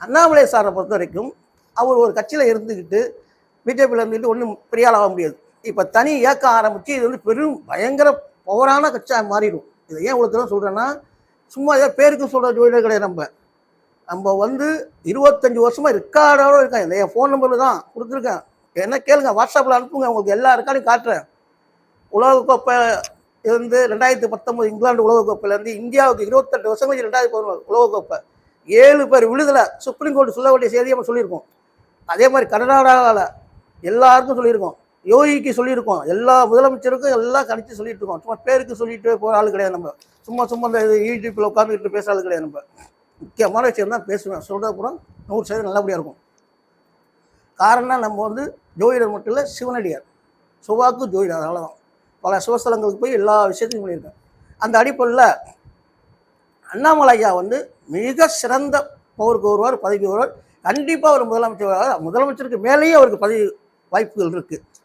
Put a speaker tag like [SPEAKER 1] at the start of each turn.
[SPEAKER 1] அண்ணாமலை சாரை பொறுத்த வரைக்கும் அவர் ஒரு கட்சியில் இருந்துக்கிட்டு பிஜேபியில் இருந்துக்கிட்டு ஒன்றும் பெரிய ஆளாக முடியாது. இப்போ தனி இயக்கம் ஆரம்பித்து இது வந்து பெரும் பயங்கர பவரான கட்சியாக மாறிடும். இதை ஏன் உங்களுக்கு சொல்கிறேன்னா, சும்மா ஏதோ பேருக்கு சொல்கிற ஜோதிடர் கிடையாது. நம்ம வந்து 25 வருஷமாக ரெக்கார்டோட இருக்கேன். இந்த என் ஃபோன் நம்பரில் தான் கொடுத்துருக்கேன். என்ன கேளுங்க, வாட்ஸ்அப்பில் அனுப்புங்க, உங்களுக்கு எல்லா ரெக்கார்டையும் காட்டுறேன். உலகக்கோப்பை இருந்து 2019 இங்கிலாந்து உலகக்கோப்பையிலேருந்து இந்தியாவுக்கு 28 வருஷம் கழிச்சு 2011 உலகக்கோப்பை 7 பேர் விடுதலை சுப்ரீம் கோர்ட் சொல்ல வேண்டிய செய்தியை நம்ம சொல்லியிருக்கோம். அதே மாதிரி கர்நாடகாவில் எல்லாருக்கும் சொல்லியிருக்கோம், யோகிக்கு சொல்லியிருக்கோம், எல்லா முதலமைச்சருக்கும் எல்லாம் கணிச்சு சொல்லிட்டு இருக்கோம். சும்மா பேருக்கு சொல்லிட்டு போகிற ஆள் கிடையாது. நம்ம சும்மா இந்த யூடியூப்பில் உட்காந்துக்கிட்டு பேசுகிற ஆள் கிடையாது. நம்ம முக்கியமான விஷயம் தான் பேசுவேன். சொல்கிறப்புறம் 100% நல்லபடியாக இருக்கும். காரணம் நம்ம வந்து ஜோதிடர் மட்டும் இல்லை, சிவனடியார், சுவாக்கு ஜோதிடர். அதனால தான் பல சிவஸ்தலங்களுக்கு போய் எல்லா விஷயத்தையும் பண்ணியிருக்கேன். அந்த அடிப்படையில் அண்ணாமலை ஐயா வந்து மிக சிறந்த பவருக்கு வருவார், பதவிக்கு வருவார். கண்டிப்பாக அவர் முதலமைச்சர், முதலமைச்சருக்கு மேலேயே அவருக்கு பதவி வாய்ப்புகள் இருக்குது.